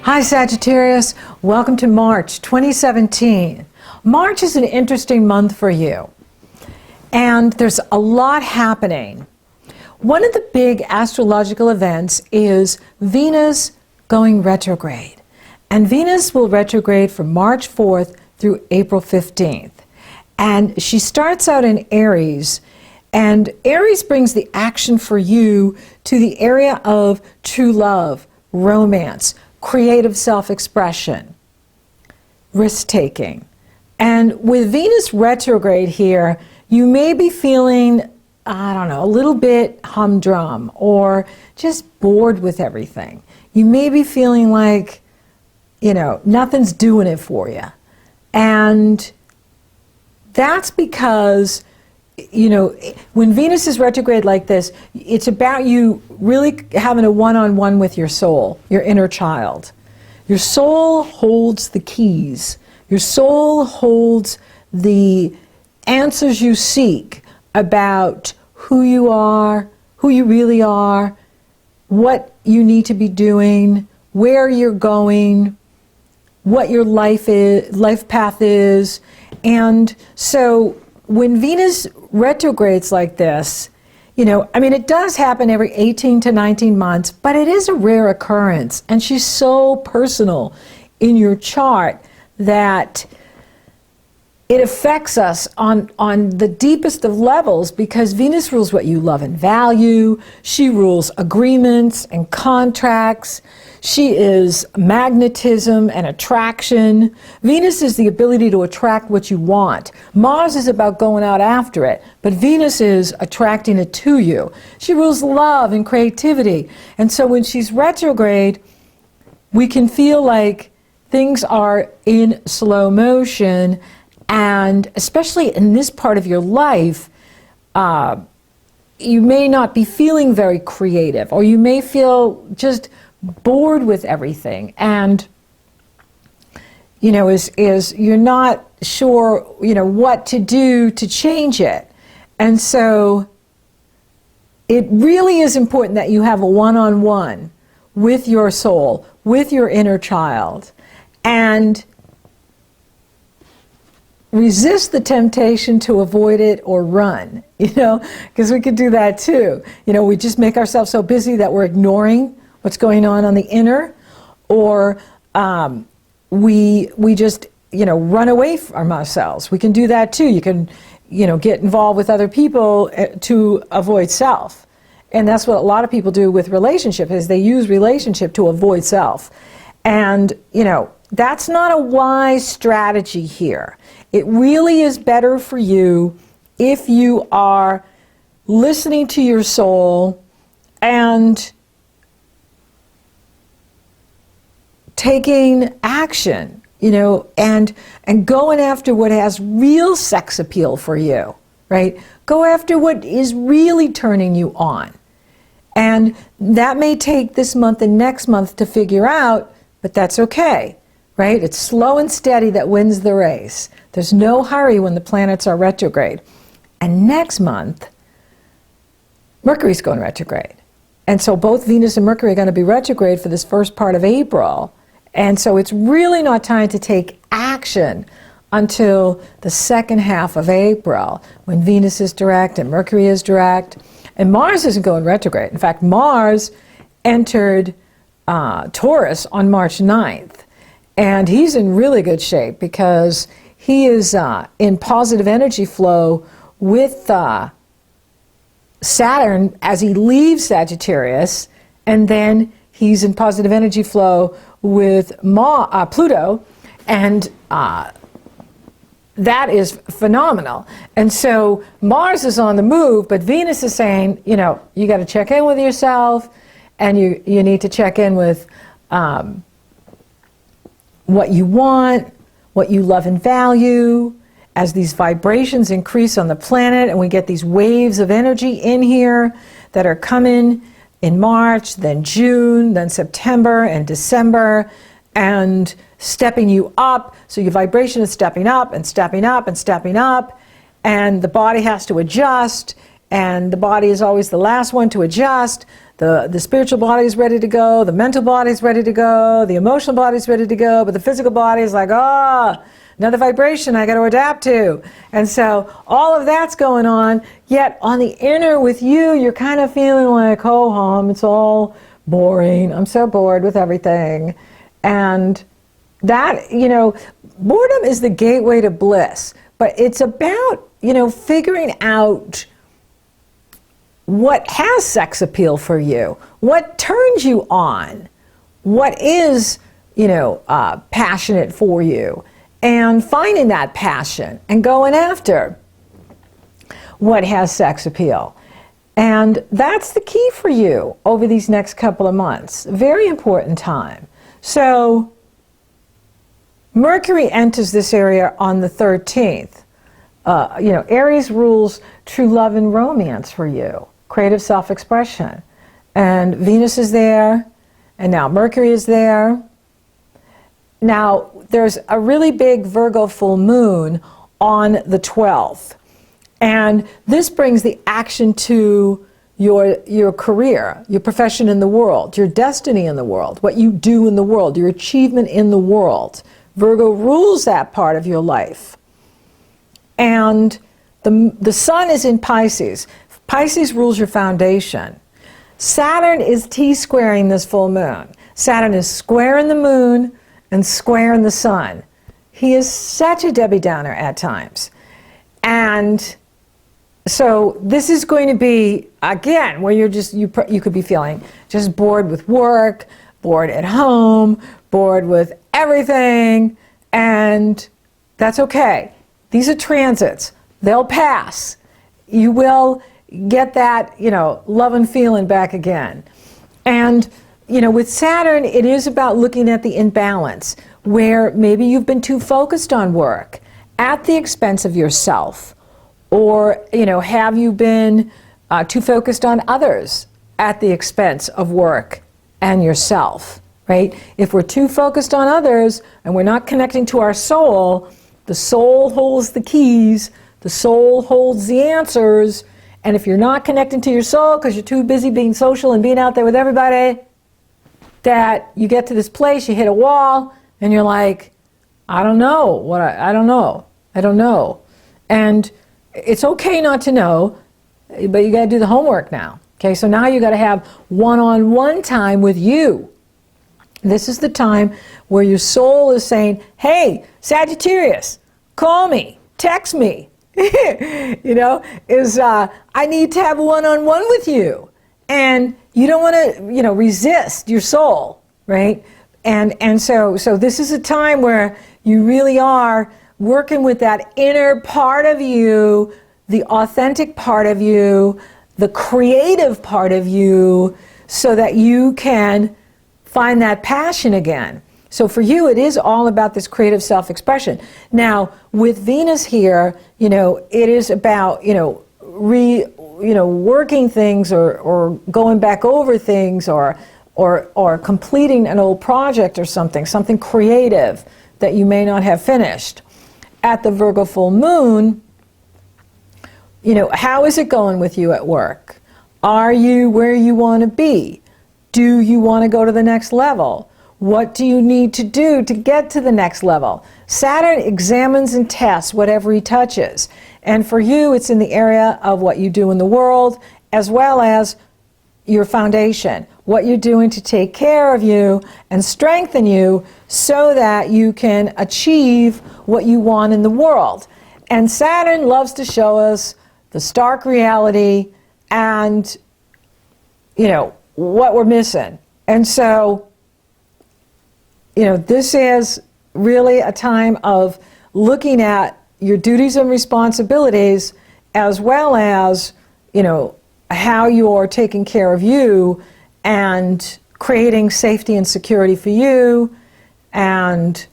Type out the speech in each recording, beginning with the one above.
Hi Sagittarius, welcome to March 2017. March is an interesting month for you, and there's a lot happening. One of the big astrological events is Venus going retrograde, and Venus will retrograde from March 4th through April 15th. And she starts out in Aries, and Aries brings the action for you to the area of true love, romance, creative self-expression, risk-taking. And with Venus retrograde here, you may be feeling, I don't know, a little bit humdrum or just bored with everything. You may be feeling like, nothing's doing it for you. And that's because, when Venus is retrograde like this, it's about you really having a one-on-one with your soul, your inner child. Your soul holds the keys. Your soul holds the answers you seek about who you are, who you really are, what you need to be doing, where you're going, what your life path is. And so when Venus retrogrades like this, it does happen every 18 to 19 months, but it is a rare occurrence. And she's so personal in your chart that it affects us on the deepest of levels, because Venus rules what you love and value. She rules agreements and contracts. She is magnetism and attraction. Venus is the ability to attract what you want. Mars is about going out after it, but Venus is attracting it to you. She rules love and creativity. And so when she's retrograde, we can feel like things are in slow motion. And especially in this part of your life, you may not be feeling very creative, or you may feel just bored with everything. And, you're not sure, what to do to change it. And so it really is important that you have a one-on-one with your soul, with your inner child, and resist the temptation to avoid it or run, because we could do that too. We just make ourselves so busy that we're ignoring what's going on the inner, or we just, run away from ourselves. We can do that too. You can, get involved with other people to avoid self. And that's what a lot of people do with relationship, is they use relationship to avoid self. And, that's not a wise strategy here. It really is better for you if you are listening to your soul and taking action, and going after what has real sex appeal for you, right? Go after what is really turning you on. And that may take this month and next month to figure out, but that's okay. Right? It's slow and steady that wins the race. There's no hurry when the planets are retrograde. And next month, Mercury's going retrograde. And so both Venus and Mercury are going to be retrograde for this first part of April. And so it's really not time to take action until the second half of April, when Venus is direct and Mercury is direct. And Mars isn't going retrograde. In fact, Mars entered Taurus on March 9th. And he's in really good shape, because he is in positive energy flow with Saturn as he leaves Sagittarius, and then he's in positive energy flow with Pluto, and that is phenomenal. And so Mars is on the move, but Venus is saying, you got to check in with yourself, and you need to check in with what you want, what you love and value. As these vibrations increase on the planet, and we get these waves of energy in here that are coming in March, then June, then September and December, and stepping you up. So your vibration is stepping up and stepping up and stepping up, and the body has to adjust, and the body is always the last one to adjust. the spiritual body is ready to go, the mental body is ready to go, the emotional body is ready to go, but the physical body is like, another vibration I got to adapt to. And so all of that's going on, yet on the inner with you, you're kind of feeling like, it's all boring. I'm so bored with everything. And that, boredom is the gateway to bliss, but it's about, figuring out what has sex appeal for you, what turns you on, what is, passionate for you, and finding that passion and going after what has sex appeal. And that's the key for you over these next couple of months. Very important time. So Mercury enters this area on the 13th. Aries rules true love and romance for you, creative self-expression. And Venus is there, and now Mercury is there. Now, there's a really big Virgo full moon on the 12th. And this brings the action to your career, your profession in the world, your destiny in the world, what you do in the world, your achievement in the world. Virgo rules that part of your life. And the sun is in Pisces. Pisces rules your foundation. Saturn is T-squaring this full moon. Saturn is squaring the moon and squaring the sun. He is such a Debbie Downer at times. And so this is going to be, again, where you could be feeling just bored with work, bored at home, bored with everything, and that's okay. These are transits. They'll pass. You will get that, love and feeling back again. And, with Saturn, it is about looking at the imbalance, where maybe you've been too focused on work at the expense of yourself. Or, have you been too focused on others at the expense of work and yourself, right? If we're too focused on others and we're not connecting to our soul, the soul holds the keys, the soul holds the answers, and if you're not connecting to your soul because you're too busy being social and being out there with everybody, that you get to this place, you hit a wall, and you're like, I don't know. And it's okay not to know, but you got to do the homework now. Okay, so now you got to have one-on-one time with you. This is the time where your soul is saying, hey, Sagittarius, call me, text me. I need to have a one-on-one with you. And you don't want to, resist your soul, right? And so this is a time where you really are working with that inner part of you, the authentic part of you, the creative part of you, so that you can find that passion again. So for you, it is all about this creative self-expression. Now, with Venus here, it is about, working things or going back over things or completing an old project or something creative that you may not have finished. At the Virgo full moon, how is it going with you at work? Are you where you want to be? Do you want to go to the next level? What do you need to do to get to the next level? Saturn examines and tests whatever he touches. And for you, it's in the area of what you do in the world, as well as your foundation, what you're doing to take care of you and strengthen you so that you can achieve what you want in the world. And Saturn loves to show us the stark reality and, what we're missing. And so, this is really a time of looking at your duties and responsibilities, as well as, how you're taking care of you and creating safety and security for you and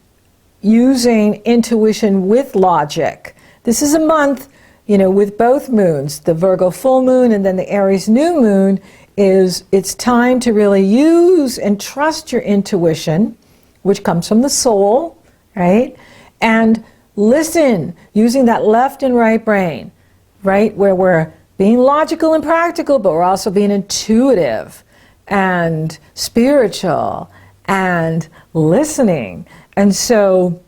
using intuition with logic. This is a month, with both moons, the Virgo full moon and then the Aries new moon, it's time to really use and trust your intuition, which comes from the soul, right? And listen, using that left and right brain, right? Where we're being logical and practical, but we're also being intuitive. and spiritual and listening. And so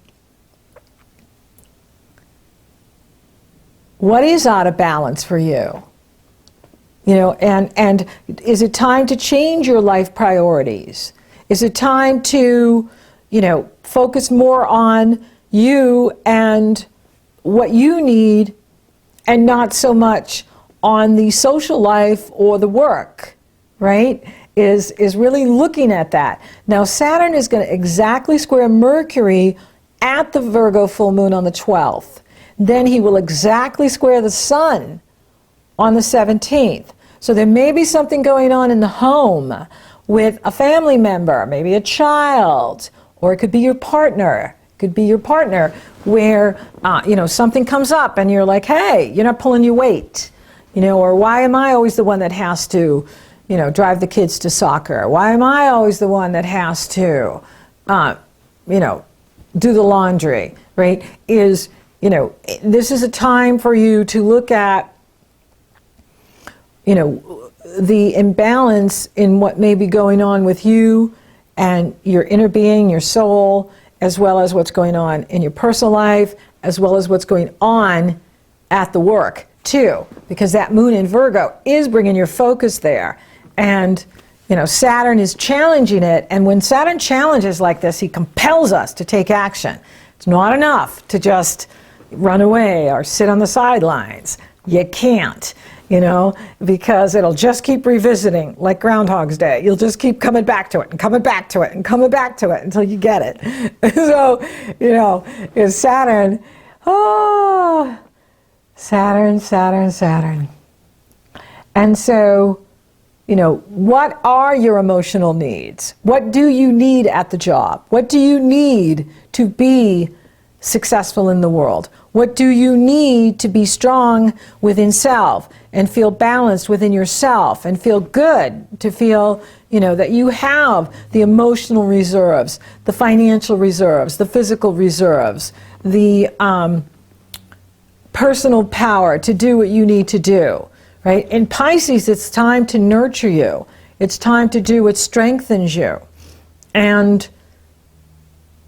what is out of balance for you? You know, and is it time to change your life priorities? Is it time to, you know, focus more on you and what you need and not so much on the social life or the work, right? Is really looking at that. Now, Saturn is going to exactly square Mercury at the Virgo full moon on the 12th. Then he will exactly square the Sun on the 17th. So there may be something going on in the home with a family member, maybe a child, or it could be your partner. It could be your partner where, you know, something comes up and you're like, hey, you're not pulling your weight. You know, or why am I always the one that has to, you know, drive the kids to soccer? Why am I always the one that has to, you know, do the laundry, right? Is, you know, this is a time for you to look at, you know, the imbalance in what may be going on with you and your inner being, your soul, as well as what's going on in your personal life, as well as what's going on at the work, too. Because that moon in Virgo is bringing your focus there. And, you know, Saturn is challenging it. And when Saturn challenges like this, he compels us to take action. It's not enough to just run away or sit on the sidelines. You can't. You know, because it'll just keep revisiting like Groundhog's Day. You'll just keep coming back to it and coming back to it and coming back to it until you get it. So, you know, is Saturn, oh, Saturn, Saturn, Saturn. And so, you know, what are your emotional needs? What do you need at the job? What do you need to be successful in the world? What do you need to be strong within self and feel balanced within yourself and feel good, to feel, you know, that you have the emotional reserves, the financial reserves, the physical reserves, the personal power to do what you need to do, right? In Pisces, it's time to nurture you. It's time to do what strengthens you. And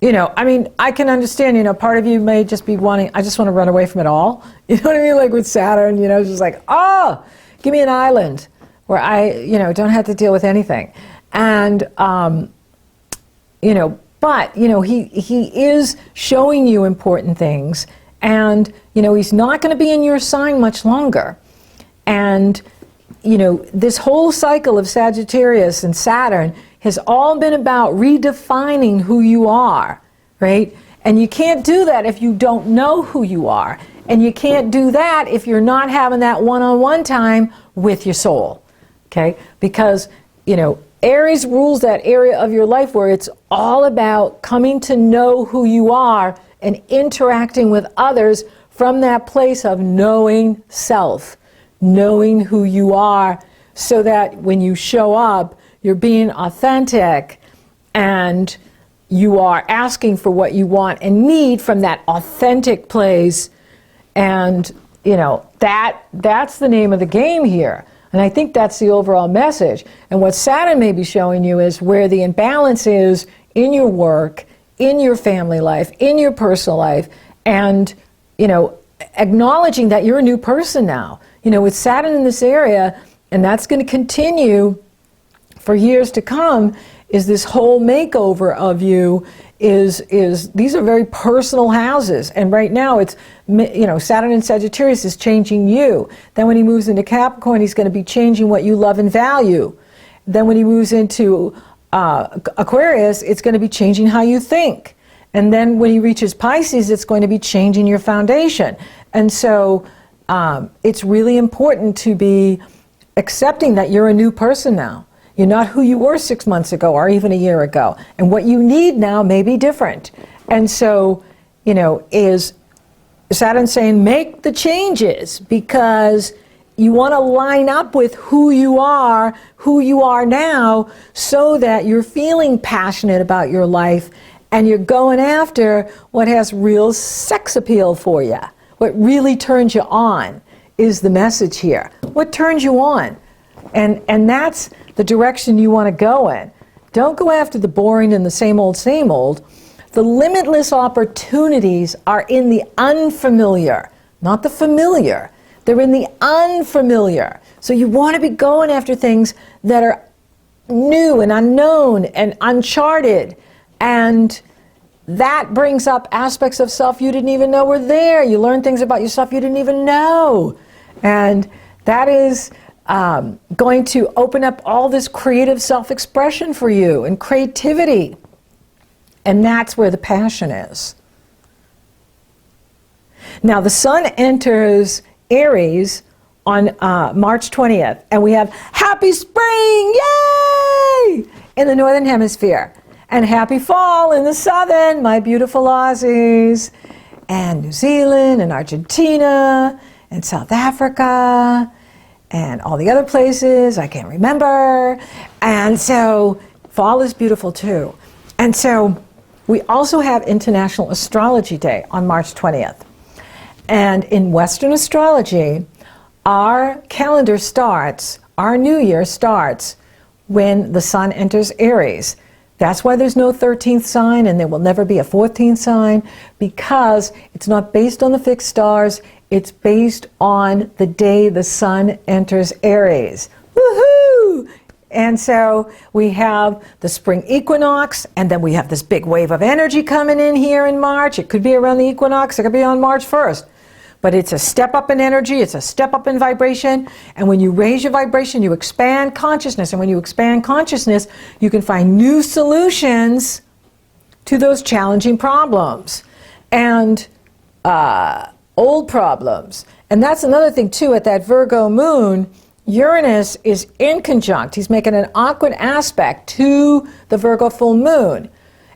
you know, I mean, I can understand, you know, part of you may just be wanting, I just want to run away from it all. You know what I mean? Like with Saturn, you know, it's just like, oh, give me an island where I, you know, don't have to deal with anything. And, you know, but, you know, he is showing you important things. And, you know, he's not going to be in your sign much longer. And, you know, this whole cycle of Sagittarius and Saturn has all been about redefining who you are, right? And you can't do that if you don't know who you are. And you can't do that if you're not having that one-on-one time with your soul, okay? Because, you know, Aries rules that area of your life where it's all about coming to know who you are and interacting with others from that place of knowing self, knowing who you are, so that when you show up, you're being authentic and you are asking for what you want and need from that authentic place. And, you know, that's the name of the game here. And I think that's the overall message. And what Saturn may be showing you is where the imbalance is in your work, in your family life, in your personal life, and, you know, acknowledging that you're a new person now. You know, with Saturn in this area, and that's going to continue for years to come, is this whole makeover of you is these are very personal houses. And right now it's, you know, Saturn in Sagittarius is changing you. Then when he moves into Capricorn, he's going to be changing what you love and value. Then when he moves into Aquarius, it's going to be changing how you think. And then when he reaches Pisces, it's going to be changing your foundation. And so it's really important to be accepting that you're a new person now. You're not who you were 6 months ago or even a year ago. And what you need now may be different. And so, you know, is Saturn saying make the changes because you want to line up with who you are now, so that you're feeling passionate about your life and you're going after what has real sex appeal for you. What really turns you on is the message here. What turns you on? And that's the direction you want to go in. Don't go after the boring and the same old, same old. The limitless opportunities are in the unfamiliar, not the familiar. They're in the unfamiliar. So you want to be going after things that are new and unknown and uncharted. And that brings up aspects of self you didn't even know were there. You learn things about yourself you didn't even know. And that is going to open up all this creative self-expression for you and creativity. And that's where the passion is. Now, the sun enters Aries on March 20th, and we have happy spring, yay, in the northern hemisphere, and happy fall in the southern, my beautiful Aussies, and New Zealand, and Argentina, and South Africa, and all the other places I can't remember. And so fall is beautiful too. And so we also have International Astrology Day on March 20th. And in Western astrology, our calendar starts, our new year starts when the sun enters Aries. That's why there's no 13th sign, and there will never be a 14th sign, because it's not based on the fixed stars, it's based on the day the sun enters Aries. Woohoo! And so we have the spring equinox, and then we have this big wave of energy coming in here in March. It could be around the equinox, it could be on March 1st. But it's a step up in energy, it's a step up in vibration, and when you raise your vibration, you expand consciousness, and when you expand consciousness, you can find new solutions to those challenging problems and old problems. And that's another thing too, at that Virgo moon, Uranus is in conjunct. He's making an awkward aspect to the Virgo full moon.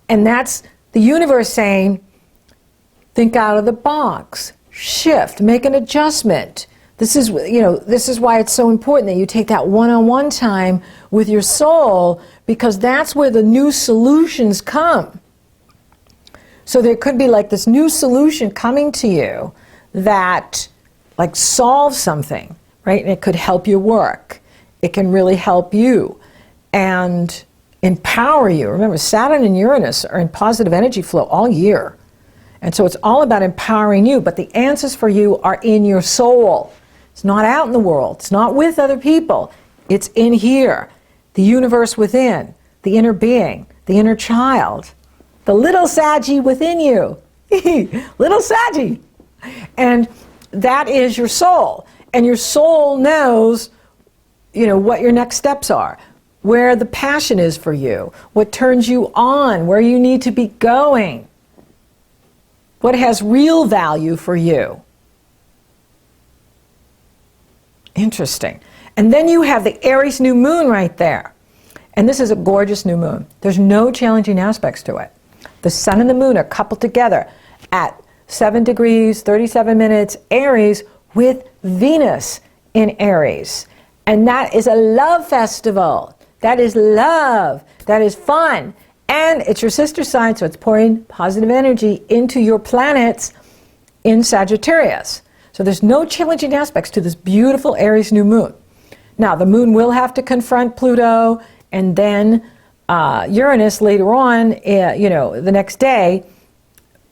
And that's the universe saying, think out of the box. Shift, make an adjustment. This is, this is why it's so important that you take that one-on-one time with your soul, because that's where the new solutions come. So there could be like this new solution coming to you that like solves something, right? And it could help your work. It can really help you and empower you. Remember, Saturn and Uranus are in positive energy flow all year. And so it's all about empowering you, but the answers for you are in your soul. It's not out in the world. It's not with other people. It's in here, the universe within, the inner being, the inner child, the little Saggy within you, little Saggy. And that is your soul. And your soul knows, what your next steps are, where the passion is for you, what turns you on, where you need to be going. What has real value for you? Interesting. And then you have the Aries New Moon right there. And this is a gorgeous new moon. There's no challenging aspects to it. The sun and the moon are coupled together at 7 degrees, 37 minutes, Aries, with Venus in Aries. And that is a love festival. That is love. That is fun. And it's your sister sign, so it's pouring positive energy into your planets in Sagittarius. So there's no challenging aspects to this beautiful Aries new moon. Now, the moon will have to confront Pluto and then Uranus later on, the next day.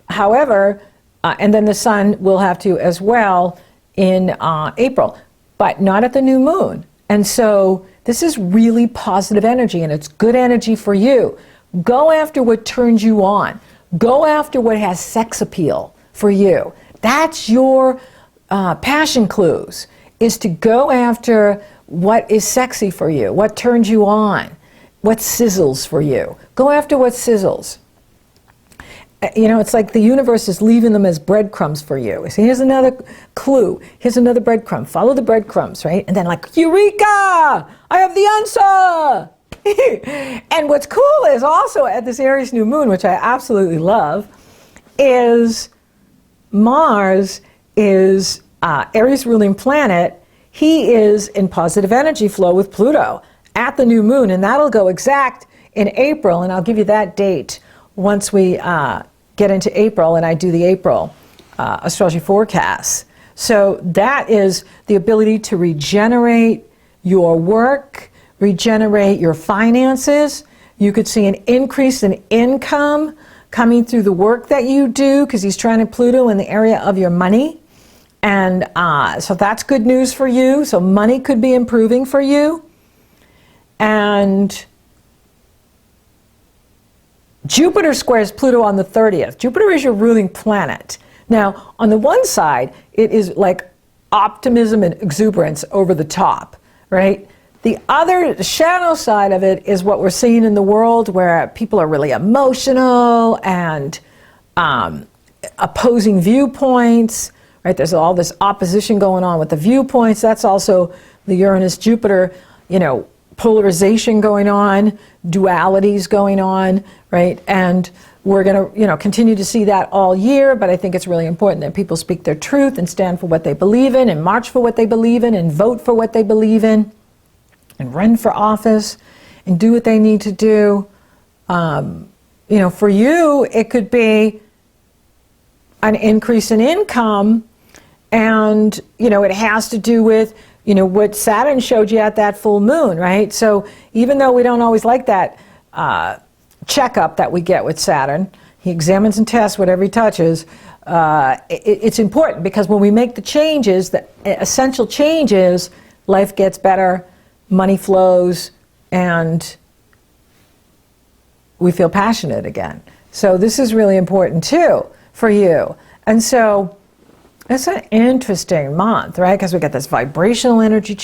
However, and then the sun will have to as well in April, but not at the new moon. And so this is really positive energy, and it's good energy for you. Go after what turns you on. Go after what has sex appeal for you. That's your passion clues, is to go after what is sexy for you, what turns you on, what sizzles for you. Go after what sizzles. It's like the universe is leaving them as breadcrumbs for you. So here's another clue. Here's another breadcrumb. Follow the breadcrumbs, right? And then like, Eureka! I have the answer! And what's cool is also at this Aries new moon, which I absolutely love, is Mars is Aries ruling planet. He is in positive energy flow with Pluto at the new moon, and that'll go exact in April, and I'll give you that date once we get into April and I do the April astrology forecasts. So that is the ability to regenerate, your work, regenerate your finances. You could see an increase in income coming through the work that you do, because he's trying to Pluto in the area of your money. And so that's good news for you. So money could be improving for you. And Jupiter squares Pluto on the 30th. Jupiter is your ruling planet. Now, on the one side, it is like optimism and exuberance over the top, right? The other shadow side of it is what we're seeing in the world, where people are really emotional and opposing viewpoints, right? There's all this opposition going on with the viewpoints. That's also the Uranus-Jupiter, polarization going on, dualities going on, right? And we're going to, continue to see that all year, but I think it's really important that people speak their truth and stand for what they believe in and march for what they believe in and vote for what they believe in and run for office and do what they need to do. For you, it could be an increase in income, and, it has to do with, what Saturn showed you at that full moon, right? So even though we don't always like that checkup that we get with Saturn, he examines and tests whatever he touches, it's important, because when we make the changes, the essential changes, life gets better, money flows, and we feel passionate again. So this is really important too for you. And so it's an interesting month, right? Because we got this vibrational energy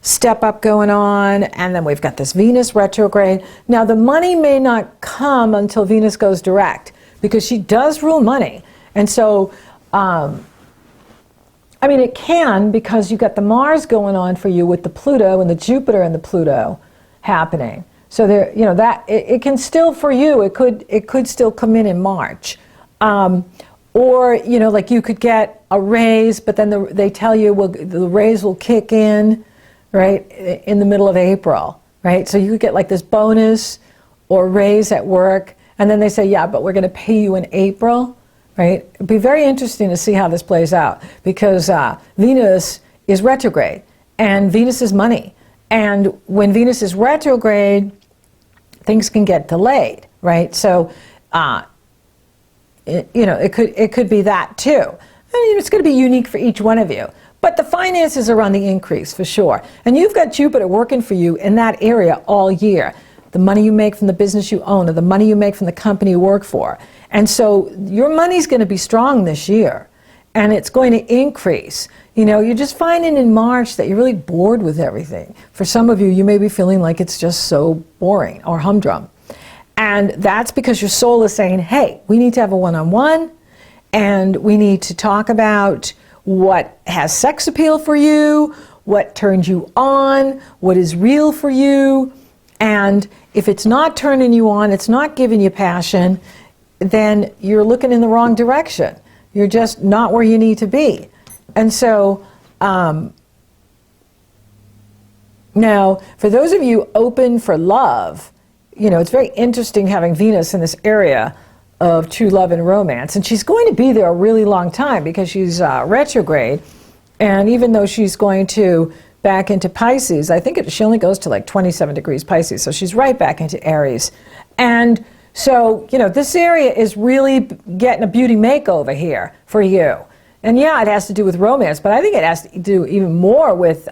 step up going on, and then we've got this Venus retrograde. Now, the money may not come until Venus goes direct, because she does rule money. And so, it can, because you got the Mars going on for you with the Pluto and the Jupiter and the Pluto happening. So there, that it can still, for you, it could still come in March. Or, like you could get a raise, but then they tell you, well, the raise will kick in, right, in the middle of April, right? So you could get like this bonus or raise at work, and then they say, yeah, but we're going to pay you in April, right? It'd be very interesting to see how this plays out, because Venus is retrograde, and Venus is money. And when Venus is retrograde, things can get delayed, right? So, it could be that too. It's going to be unique for each one of you. But the finances are on the increase for sure. And you've got Jupiter working for you in that area all year. The money you make from the business you own, or the money you make from the company you work for. And so your money's going to be strong this year. And it's going to increase. You're just finding in March that you're really bored with everything. For some of you, you may be feeling like it's just so boring or humdrum. And that's because your soul is saying, hey, we need to have a one-on-one, and we need to talk about what has sex appeal for you, what turns you on, what is real for you. And if it's not turning you on, it's not giving you passion, then you're looking in the wrong direction. You're just not where you need to be. And so, now, for those of you open for love, it's very interesting having Venus in this area of true love and romance. And she's going to be there a really long time, because she's retrograde. And even though she's going to back into Pisces, I think she only goes to like 27 degrees Pisces. So she's right back into Aries. And so, this area is really getting a beauty makeover here for you. And yeah, it has to do with romance, but I think it has to do even more with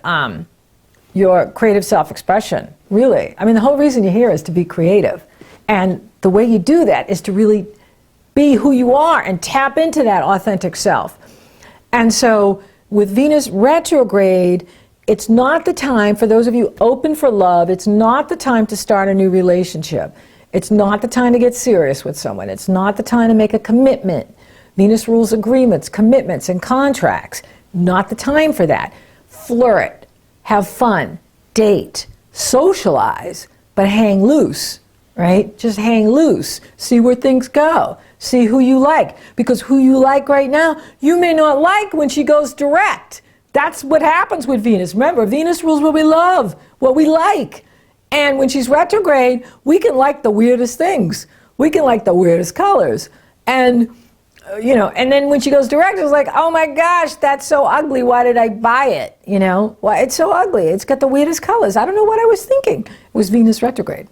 your creative self-expression, really. The whole reason you're here is to be creative. And the way you do that is to really be who you are and tap into that authentic self. And so with Venus retrograde, it's not the time, for those of you open for love, it's not the time to start a new relationship. It's not the time to get serious with someone. It's not the time to make a commitment. Venus rules agreements, commitments, and contracts. Not the time for that. Flirt. Have fun, date, socialize, but hang loose, right? Just hang loose. See where things go. See who you like. Because who you like right now, you may not like when she goes direct. That's what happens with Venus. Remember, Venus rules what we love, what we like. And when she's retrograde, we can like the weirdest things. We can like the weirdest colors. And you know, and then when she goes direct, it's like, oh my gosh, that's so ugly. Why did I buy it? You know, why it's so ugly. It's got the weirdest colors. I don't know what I was thinking. It was Venus retrograde.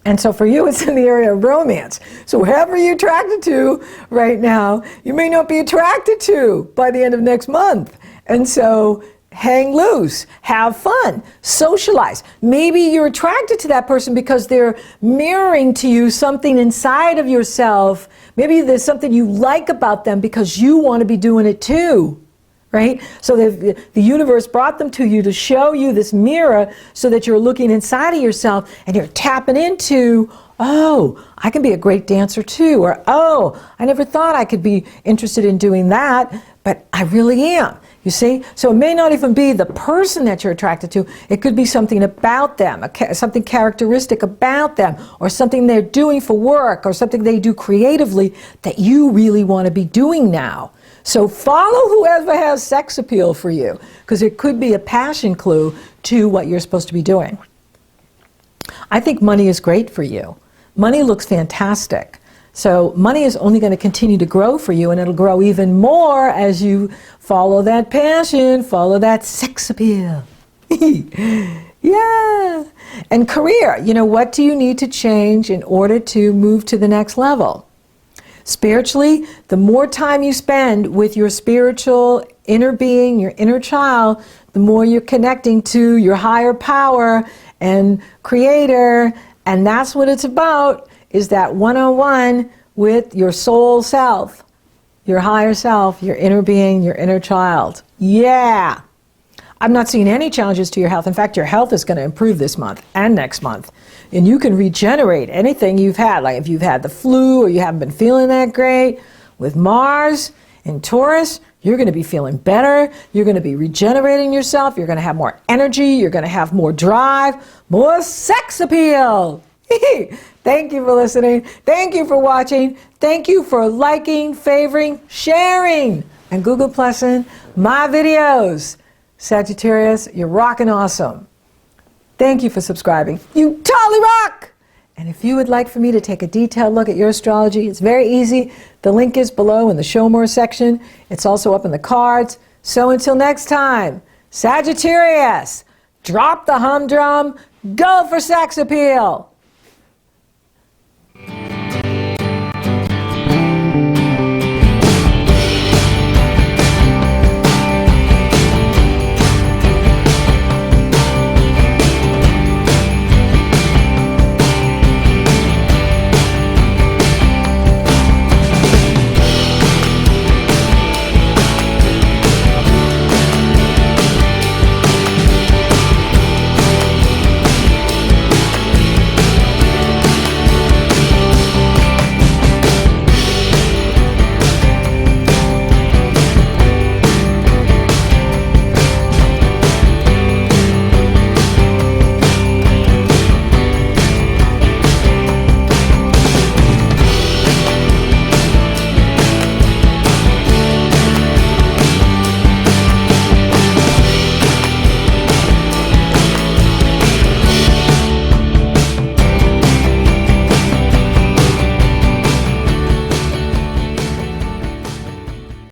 And so for you, it's in the area of romance. So whoever you're attracted to right now, you may not be attracted to by the end of next month. And so hang loose, have fun, socialize. Maybe you're attracted to that person because they're mirroring to you something inside of yourself. Maybe there's something you like about them because you want to be doing it too. Right? So the universe brought them to you to show you this mirror so that you're looking inside of yourself and you're tapping into, oh, I can be a great dancer too. Or, oh, I never thought I could be interested in doing that, but I really am. You see? So it may not even be the person that you're attracted to. It could be something about them, something characteristic about them, or something they're doing for work, or something they do creatively that you really want to be doing now. So follow whoever has sex appeal for you, because it could be a passion clue to what you're supposed to be doing. I think money is great for you. Money looks fantastic. So money is only going to continue to grow for you, and it'll grow even more as you follow that passion, follow that sex appeal. Yeah. And career, you know, what do you need to change in order to move to the next level? Spiritually, the more time you spend with your spiritual inner being, your inner child, the more you're connecting to your higher power and creator. And that's what it's about, is that one-on-one with your soul self, your higher self, your inner being, your inner child. Yeah. I'm not seeing any challenges to your health. In fact, your health is going to improve this month and next month. And you can regenerate anything you've had. Like if you've had the flu or you haven't been feeling that great, with Mars in Taurus, you're going to be feeling better. You're going to be regenerating yourself. You're going to have more energy. You're going to have more drive, more sex appeal. Thank you for listening. Thank you for watching. Thank you for liking, favoring, sharing, and Google Plussing my videos. Sagittarius, you're rocking awesome. Thank you for subscribing. You totally rock! And if you would like for me to take a detailed look at your astrology, it's very easy. The link is below in the Show More section. It's also up in the cards. So until next time, Sagittarius, drop the humdrum, go for sex appeal.